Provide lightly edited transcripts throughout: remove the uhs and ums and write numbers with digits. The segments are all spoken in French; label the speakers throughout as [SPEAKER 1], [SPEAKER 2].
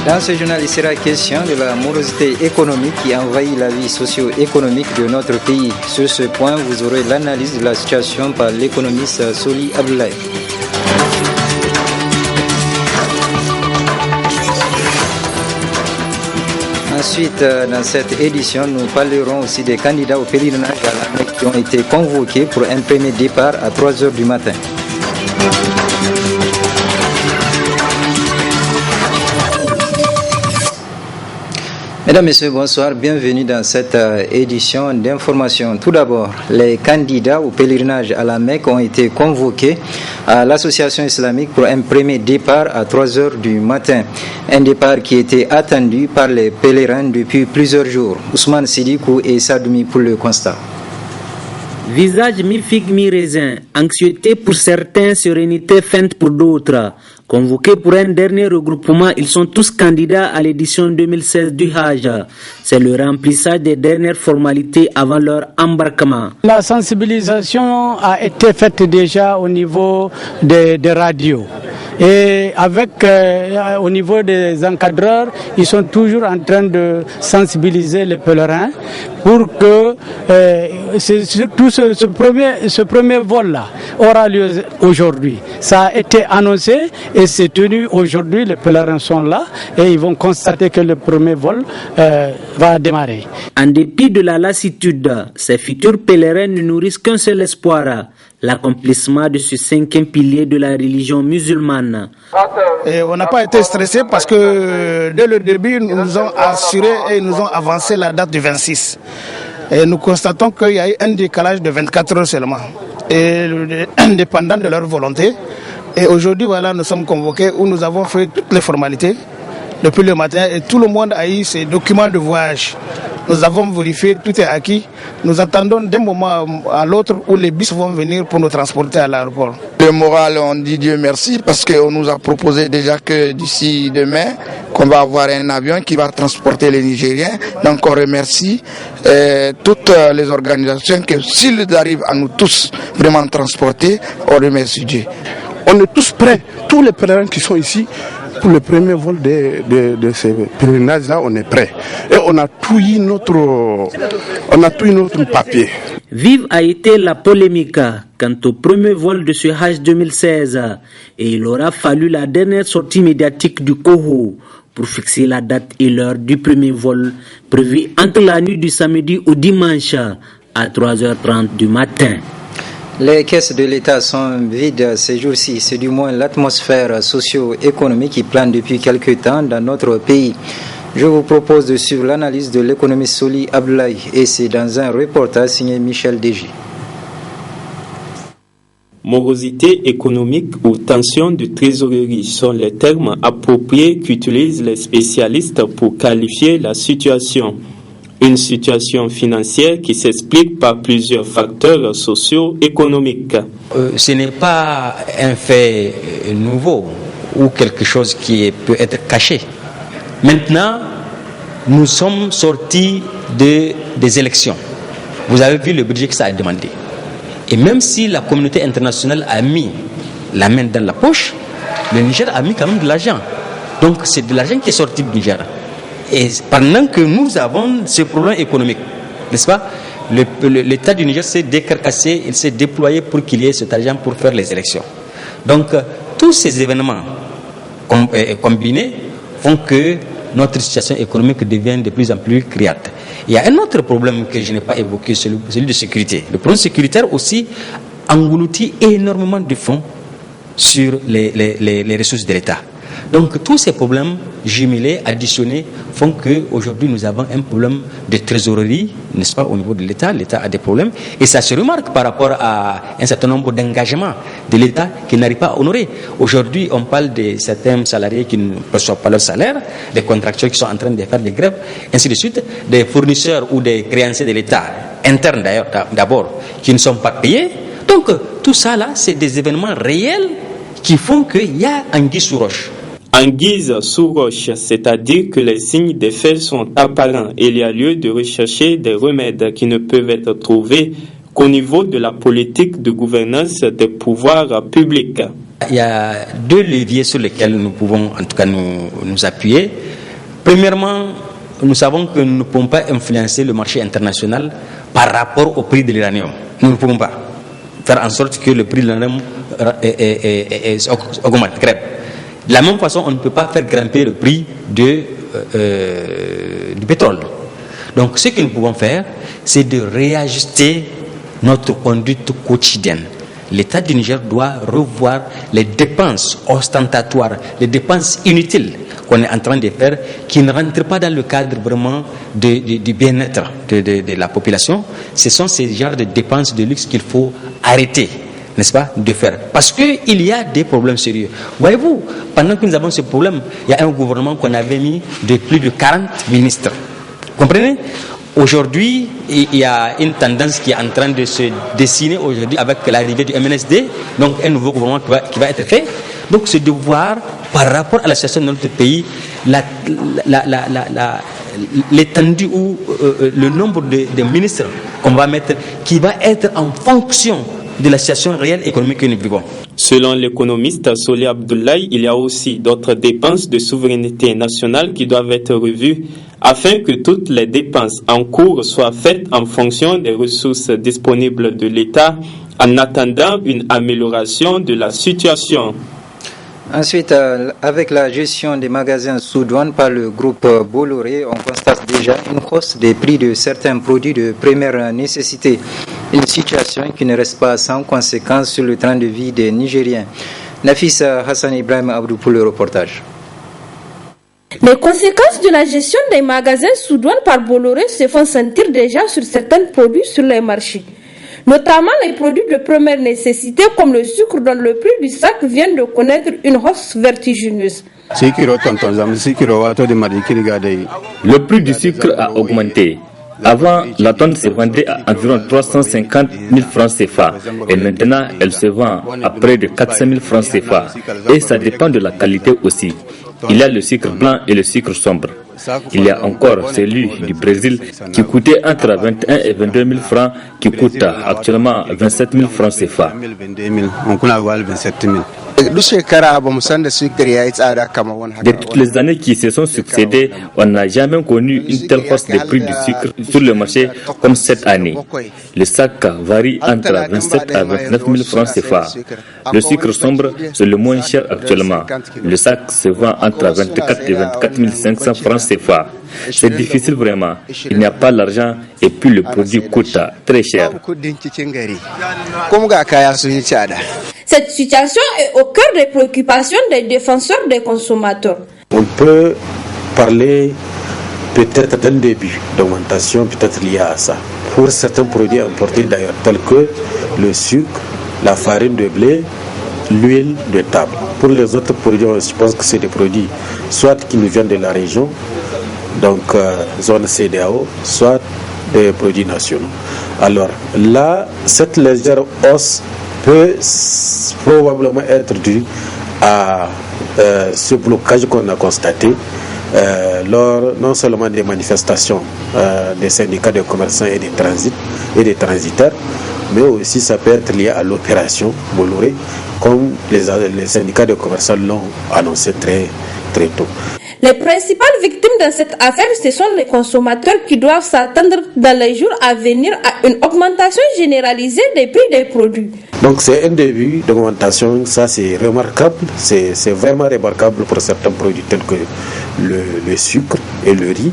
[SPEAKER 1] Dans ce journal, il sera question de la morosité économique qui envahit la vie socio-économique de notre pays. Sur ce point, vous aurez l'analyse de la situation par l'économiste Soli Abdoulaye. Ensuite, dans cette édition, nous parlerons aussi des candidats au pèlerinage à la Mecque qui ont été convoqués pour un premier départ à 3 heures du matin. Mesdames, Messieurs, bonsoir. Bienvenue dans cette édition d'information. Tout d'abord, les candidats au pèlerinage à la Mecque ont été convoqués à l'association islamique pour un premier départ à 3 heures du matin. Un départ qui était attendu par les pèlerins depuis plusieurs jours. Ousmane Sidikou et Sadoumi pour le constat.
[SPEAKER 2] Visage mi-figue mi-raisin, anxiété pour certains, sérénité feinte pour d'autres. Convoqués pour un dernier regroupement, ils sont tous candidats à l'édition 2016 du Hajj. C'est le remplissage des dernières formalités avant leur embarquement.
[SPEAKER 3] La sensibilisation a été faite déjà au niveau des radios. Et au niveau des encadreurs, ils sont toujours en train de sensibiliser les pèlerins pour que ce premier vol-là aura lieu aujourd'hui. Ça a été annoncé et c'est tenu aujourd'hui. Les pèlerins sont là et ils vont constater que le premier vol va démarrer.
[SPEAKER 2] En dépit de la lassitude, ces futurs pèlerins ne nourrissent qu'un seul espoir, l'accomplissement de ce 5e pilier de la religion musulmane.
[SPEAKER 4] Et on n'a pas été stressé parce que dès le début, nous nous ont assuré et nous ont avancé la date du 26. Et nous constatons qu'il y a eu un décalage de 24 heures seulement, et indépendant de leur volonté. Et aujourd'hui, voilà, nous sommes convoqués où nous avons fait toutes les formalités depuis le matin et tout le monde a eu ses documents de voyage. Nous avons vérifié, tout est acquis. Nous attendons d'un moment à l'autre où les bus vont venir pour nous transporter à l'aéroport.
[SPEAKER 5] Le moral, on dit Dieu merci parce qu'on nous a proposé déjà que d'ici demain, qu'on va avoir un avion qui va transporter les Nigériens. Donc on remercie toutes les organisations que s'ils arrivent à nous tous vraiment transporter, on remercie Dieu.
[SPEAKER 6] On est tous prêts, tous les pèlerins qui sont ici, pour le premier vol de ces pèlerinages-là, on est prêt. Et on a tout eu notre papier.
[SPEAKER 2] Vive a été la polémique quant au premier vol de ce Hajj 2016. Et il aura fallu la dernière sortie médiatique du Coho pour fixer la date et l'heure du premier vol prévu entre la nuit du samedi au dimanche à 3h30 du matin.
[SPEAKER 1] Les caisses de l'État sont vides ces jours-ci, c'est du moins l'atmosphère socio-économique qui plane depuis quelques temps dans notre pays. Je vous propose de suivre l'analyse de l'économiste Soli Abdoulaye et c'est dans un reportage signé Michel Deji.
[SPEAKER 7] Morosité économique ou tension de trésorerie sont les termes appropriés qu'utilisent les spécialistes pour qualifier la situation. Une situation financière qui s'explique par plusieurs facteurs socio-économiques.
[SPEAKER 8] Ce n'est pas un fait nouveau ou quelque chose qui peut être caché. Maintenant, nous sommes sortis des élections. Vous avez vu le budget que ça a demandé. Et même si la communauté internationale a mis la main dans la poche, le Niger a mis quand même de l'argent. Donc c'est de l'argent qui est sorti du Niger. Et pendant que nous avons ce problème économique, n'est-ce pas, l'État du Niger s'est décarcassé, il s'est déployé pour qu'il y ait cet argent pour faire les élections. Donc, tous ces événements combinés font que notre situation économique devient de plus en plus criante. Il y a un autre problème que je n'ai pas évoqué, celui de sécurité. Le problème sécuritaire aussi engloutit énormément de fonds sur les ressources de l'État. Donc tous ces problèmes jumelés, additionnés, font qu'aujourd'hui nous avons un problème de trésorerie, n'est-ce pas, au niveau de l'État. L'État a des problèmes et ça se remarque par rapport à un certain nombre d'engagements de l'État qui n'arrive pas à honorer. Aujourd'hui, on parle de certains salariés qui ne reçoivent pas leur salaire, des contractuels qui sont en train de faire des grèves, ainsi de suite, des fournisseurs ou des créanciers de l'État, internes d'ailleurs, d'abord, qui ne sont pas payés. Donc tout ça là, c'est des événements réels qui font qu'il y a anguille sous roche.
[SPEAKER 7] Anguille sous roche, c'est-à-dire que les signes des faits sont apparents et il y a lieu de rechercher des remèdes qui ne peuvent être trouvés qu'au niveau de la politique de gouvernance des pouvoirs publics.
[SPEAKER 8] Il y a deux leviers sur lesquels nous pouvons en tout cas nous appuyer. Premièrement, nous savons que nous ne pouvons pas influencer le marché international par rapport au prix de l'uranium. Nous ne pouvons pas faire en sorte que le prix de l'uranium augmente, crève. De la même façon, on ne peut pas faire grimper le prix du pétrole. Donc, ce que nous pouvons faire, c'est de réajuster notre conduite quotidienne. L'État du Niger doit revoir les dépenses ostentatoires, les dépenses inutiles qu'on est en train de faire, qui ne rentrent pas dans le cadre vraiment du bien-être de la population. Ce sont ces genres de dépenses de luxe qu'il faut arrêter, n'est-ce pas, de faire. Parce qu'il y a des problèmes sérieux. Voyez-vous, pendant que nous avons ce problème, il y a un gouvernement qu'on avait mis de plus de 40 ministres. Vous comprenez ? Aujourd'hui, il y a une tendance qui est en train de se dessiner aujourd'hui avec l'arrivée du MNSD, donc un nouveau gouvernement qui va être fait. Donc c'est de voir par rapport à la situation de notre pays l'étendue ou le nombre de ministres qu'on va mettre qui va être en fonction de la situation réelle économique que nous vivons.
[SPEAKER 7] Selon l'économiste Solé Abdoulaye, il y a aussi d'autres dépenses de souveraineté nationale qui doivent être revues afin que toutes les dépenses en cours soient faites en fonction des ressources disponibles de l'État en attendant une amélioration de la situation.
[SPEAKER 1] Ensuite, avec la gestion des magasins sous douane par le groupe Bolloré, on constate déjà une hausse des prix de certains produits de première nécessité. Une situation qui ne reste pas sans conséquences sur le train de vie des Nigériens. Nafis Hassan Ibrahim Abdou pour le reportage.
[SPEAKER 9] Les conséquences de la gestion des magasins sous douane par Bolloré se font sentir déjà sur certains produits sur les marchés. Notamment les produits de première nécessité comme le sucre dont le prix du sac vient de connaître une hausse vertigineuse.
[SPEAKER 10] Le prix du sucre a augmenté. Avant, la tonne se vendait à environ 350 000 francs CFA et maintenant elle se vend à près de 400 000 francs CFA. Et ça dépend de la qualité aussi. Il y a le sucre blanc et le sucre sombre. Il y a encore celui du Brésil qui coûtait entre 21 et 22 000 francs qui coûte actuellement 27 000 francs CFA. De toutes les années qui se sont succédées, on n'a jamais connu une telle hausse des prix du sucre sur le marché comme cette année. Le sac varie entre 27 à 29 000 francs CFA. Le sucre sombre, c'est le moins cher actuellement. Le sac se vend entre 24 et 24 500 francs CFA. C'est difficile vraiment. Il n'y a pas l'argent et puis le produit coûte très cher.
[SPEAKER 9] Cette situation est au cœur des préoccupations des défenseurs des consommateurs.
[SPEAKER 11] On peut parler peut-être d'un début d'augmentation, peut-être lié à ça. Pour certains produits importés d'ailleurs, tels que le sucre, la farine de blé, l'huile de table. Pour les autres produits, je pense que c'est des produits soit qui nous viennent de la région, donc zone CEDEAO, soit des produits nationaux. Alors là, cette légère hausse peut probablement être due à ce blocage qu'on a constaté lors non seulement des manifestations des syndicats de commerçants et des transitaires, mais aussi ça peut être lié à l'opération Bolloré, comme les syndicats de commerçants l'ont annoncé très, très tôt.
[SPEAKER 9] Les principales victimes dans cette affaire, ce sont les consommateurs qui doivent s'attendre dans les jours à venir à une augmentation généralisée des prix des produits.
[SPEAKER 11] Donc c'est un début d'augmentation, ça c'est remarquable, c'est vraiment remarquable pour certains produits tels que le sucre et le riz.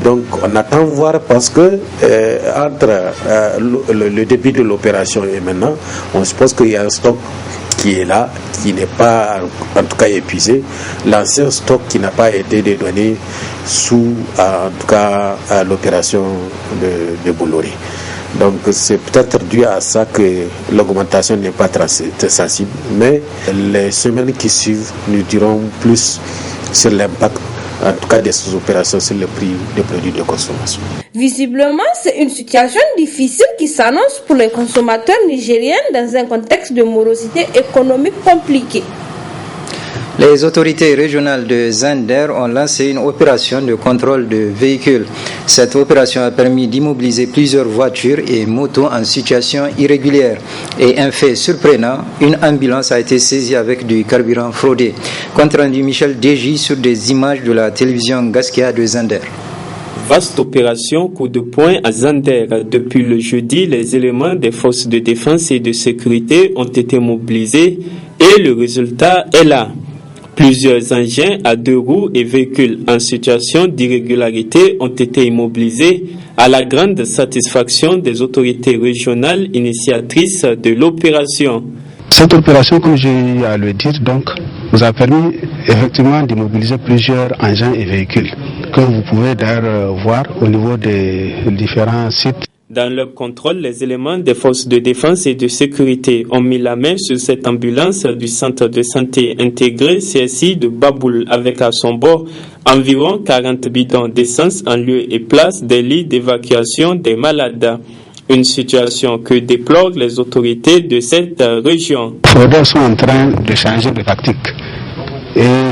[SPEAKER 11] Donc on attend voir parce que entre le début de l'opération et maintenant, on suppose qu'il y a un stock qui est là, qui n'est pas en tout cas épuisé, l'ancien stock qui n'a pas été dédouané sous en tout cas à l'opération de Bolloré. Donc c'est peut-être dû à ça que l'augmentation n'est pas très sensible, mais les semaines qui suivent nous diront plus sur l'impact en tout cas des opérations sur le prix des produits de consommation.
[SPEAKER 9] Visiblement, c'est une situation difficile qui s'annonce pour les consommateurs nigériens dans un contexte de morosité économique compliquée.
[SPEAKER 1] Les autorités régionales de Zander ont lancé une opération de contrôle de véhicules. Cette opération a permis d'immobiliser plusieurs voitures et motos en situation irrégulière. Et un fait surprenant, une ambulance a été saisie avec du carburant fraudé. Compte rendu Michel Deji sur des images de la télévision Gaskia de Zander.
[SPEAKER 7] Vaste opération coup de poing à Zander. Depuis le jeudi, les éléments des forces de défense et de sécurité ont été mobilisés et le résultat est là. Plusieurs engins à 2 roues et véhicules en situation d'irrégularité ont été immobilisés à la grande satisfaction des autorités régionales initiatrices de l'opération.
[SPEAKER 6] Cette opération, comme j'ai eu à le dire, donc, nous a permis effectivement d'immobiliser plusieurs engins et véhicules que vous pouvez d'ailleurs voir au niveau des différents sites.
[SPEAKER 7] Dans leur contrôle, les éléments des forces de défense et de sécurité ont mis la main sur cette ambulance du centre de santé intégré CSI de Baboul avec à son bord environ 40 bidons d'essence en lieu et place des lits d'évacuation des malades. Une situation que déplorent les autorités de cette région.
[SPEAKER 6] Les fraudeurs sont en train de changer de tactique. Et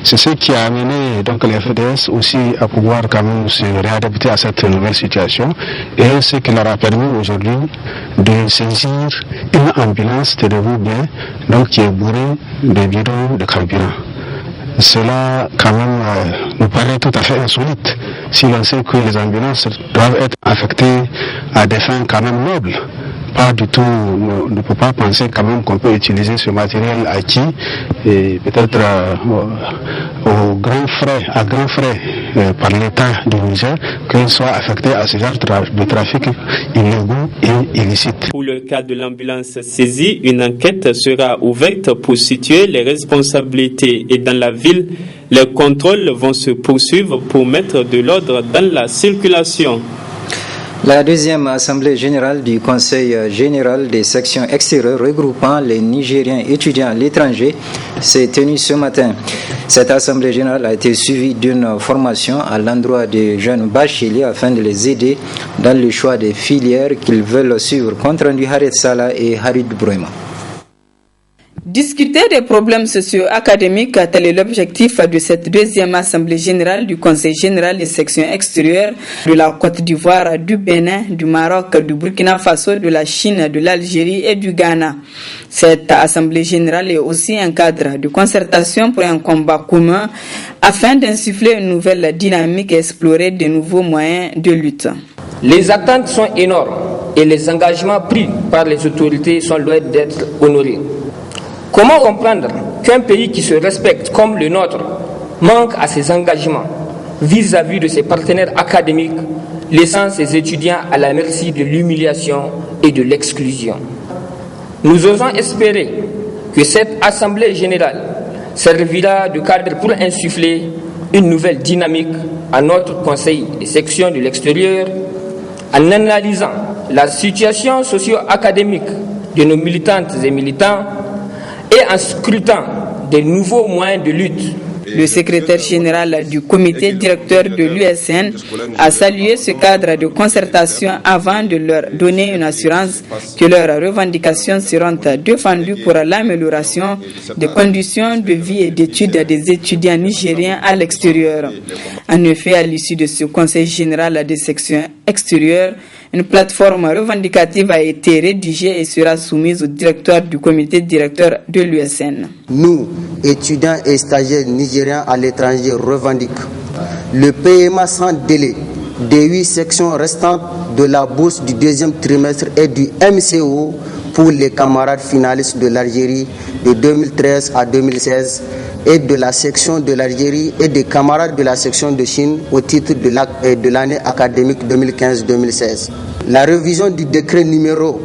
[SPEAKER 6] c'est ce qui a amené donc les FDS aussi à pouvoir quand même se réadapter à cette nouvelle situation et ce qui leur a permis aujourd'hui de saisir une ambulance, tenez-vous bien, donc qui est bourrée de bidons de carburant. Cela quand même nous paraît tout à fait insolite si l'on sait que les ambulances doivent être affectées à des fins quand même nobles. Pas du tout, on ne peut pas penser quand même qu'on peut utiliser ce matériel acquis et peut-être à grands frais par l'État du Niger qu'il soit affecté à ce genre de trafic illégaux et illicite.
[SPEAKER 7] Pour le cas de l'ambulance saisie, une enquête sera ouverte pour situer les responsabilités et dans la ville, les contrôles vont se poursuivre pour mettre de l'ordre dans la circulation.
[SPEAKER 1] La deuxième assemblée générale du Conseil général des sections extérieures regroupant les Nigériens étudiants à l'étranger s'est tenue ce matin. Cette assemblée générale a été suivie d'une formation à l'endroit des jeunes bacheliers afin de les aider dans le choix des filières qu'ils veulent suivre. Compte rendu Harit Salah et Harid Brema.
[SPEAKER 12] Discuter des problèmes socio-académiques, tel est l'objectif de cette deuxième assemblée générale du Conseil général des sections extérieures de la Côte d'Ivoire, du Bénin, du Maroc, du Burkina Faso, de la Chine, de l'Algérie et du Ghana. Cette assemblée générale est aussi un cadre de concertation pour un combat commun afin d'insuffler une nouvelle dynamique et explorer de nouveaux moyens de lutte.
[SPEAKER 13] Les attentes sont énormes et les engagements pris par les autorités sont loin d'être honorés. Comment comprendre qu'un pays qui se respecte comme le nôtre manque à ses engagements vis-à-vis de ses partenaires académiques, laissant ses étudiants à la merci de l'humiliation et de l'exclusion? Nous osons espérer que cette Assemblée générale servira de cadre pour insuffler une nouvelle dynamique à notre Conseil des sections de l'extérieur en analysant la situation socio-académique de nos militantes et militants et en scrutant des nouveaux moyens de lutte.
[SPEAKER 12] Le secrétaire général du comité directeur de l'USN a salué ce cadre de concertation avant de leur donner une assurance que leurs revendications seront défendues pour l'amélioration des conditions de vie et d'études des étudiants nigériens à l'extérieur. En effet, à l'issue de ce conseil général des sections extérieures, une plateforme revendicative a été rédigée et sera soumise au directeur du comité directeur de l'USN.
[SPEAKER 14] Nous, étudiants et stagiaires nigériens à l'étranger, revendiquons le paiement sans délai des 8 sections restantes de la bourse du deuxième trimestre et du MCO pour les camarades finalistes de l'Algérie de 2013 à 2016 et de la section de l'Algérie et des camarades de la section de Chine au titre de l'année académique 2015-2016. La révision du décret numéro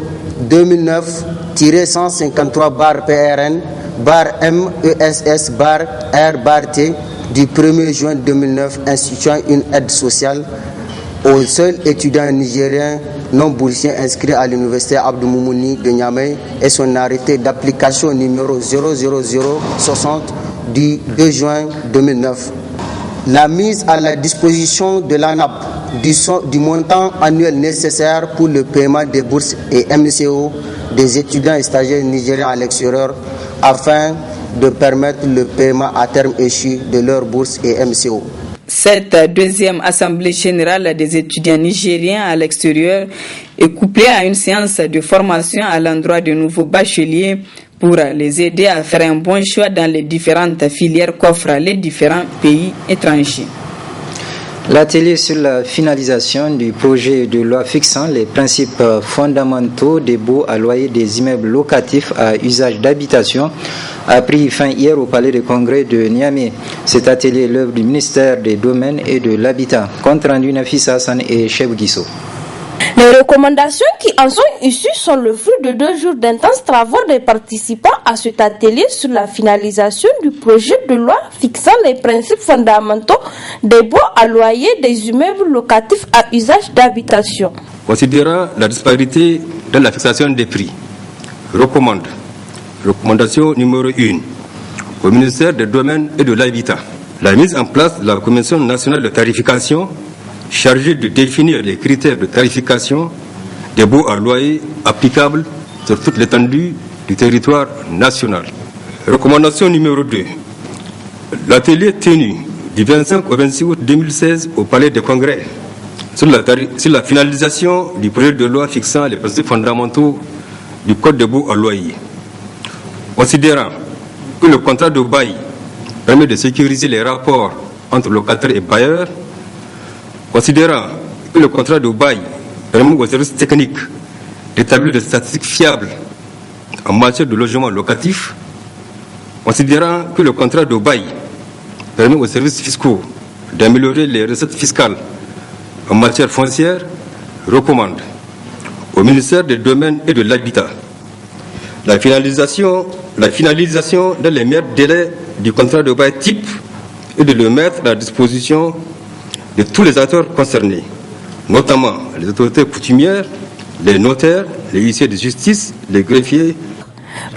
[SPEAKER 14] 2009-503-PRN-MESS-R-T du 1er juin 2009 instituant une aide sociale aux seuls étudiants nigériens non boursiers inscrits à l'université Abdou Moumouni de Niamey et son arrêté d'application numéro 00060 du 2 juin 2009. La mise à la disposition de l'ANAP du montant annuel nécessaire pour le paiement des bourses et MCO des étudiants et stagiaires nigériens à l'extérieur afin de permettre le paiement à terme échu de leurs bourses et MCO.
[SPEAKER 12] Cette deuxième assemblée générale des étudiants nigériens à l'extérieur est couplée à une séance de formation à l'endroit de nouveaux bacheliers pour les aider à faire un bon choix dans les différentes filières qu'offrent les différents pays étrangers.
[SPEAKER 1] L'atelier sur la finalisation du projet de loi fixant les principes fondamentaux des baux à loyer des immeubles locatifs à usage d'habitation a pris fin hier au Palais de Congrès de Niamey. Cet atelier est l'œuvre du ministère des Domaines et de l'Habitat. Compte rendu Nafisa Hassan et Cheb Guisso.
[SPEAKER 9] Les recommandations qui en sont issues sont le fruit de 2 jours d'intenses travaux des participants à cet atelier sur la finalisation du projet de loi fixant les principes fondamentaux des baux à loyer des immeubles locatifs à usage d'habitation.
[SPEAKER 15] Considérant la disparité dans la fixation des prix, recommandation numéro 1 au ministère des Domaines et de l'Habitat, la mise en place de la Commission nationale de tarification chargée de définir les critères de tarification des baux à loyer applicables sur toute l'étendue du territoire national. Recommandation numéro 2. L'atelier tenu du 25 au 26 août 2016 au Palais des Congrès sur la finalisation du projet de loi fixant les principes fondamentaux du Code des baux à loyer. Considérant que le contrat de bail permet de sécuriser les rapports entre locataires et bailleurs, considérant que le contrat de bail permet aux services techniques d'établir des statistiques fiables en matière de logement locatif, considérant que le contrat de bail permet aux services fiscaux d'améliorer les recettes fiscales en matière foncière, recommande au ministère des Domaines et de l'Habitat la finalisation dans les meilleurs délais du contrat de bail type et de le mettre à la disposition de tous les acteurs concernés, notamment les autorités coutumières, les notaires, les huissiers de justice, les greffiers.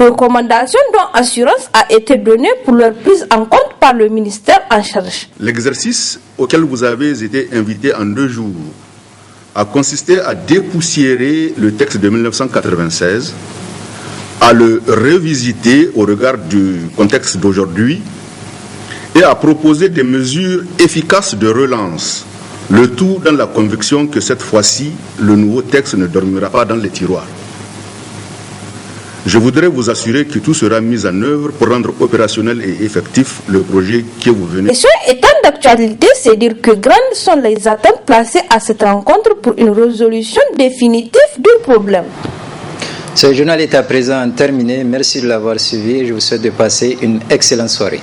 [SPEAKER 9] Recommandation dont assurance a été donnée pour leur prise en compte par le ministère en charge.
[SPEAKER 16] L'exercice auquel vous avez été invité en 2 jours a consisté à dépoussiérer le texte de 1996, à le revisiter au regard du contexte d'aujourd'hui et à proposer des mesures efficaces de relance, le tout dans la conviction que cette fois-ci, le nouveau texte ne dormira pas dans les tiroirs. Je voudrais vous assurer que tout sera mis en œuvre pour rendre opérationnel et effectif le projet que vous venez.
[SPEAKER 9] Et ce étant d'actualité, c'est dire que grandes sont les attentes placées à cette rencontre pour une résolution définitive du problème.
[SPEAKER 1] Ce journal est à présent terminé. Merci de l'avoir suivi et je vous souhaite de passer une excellente soirée.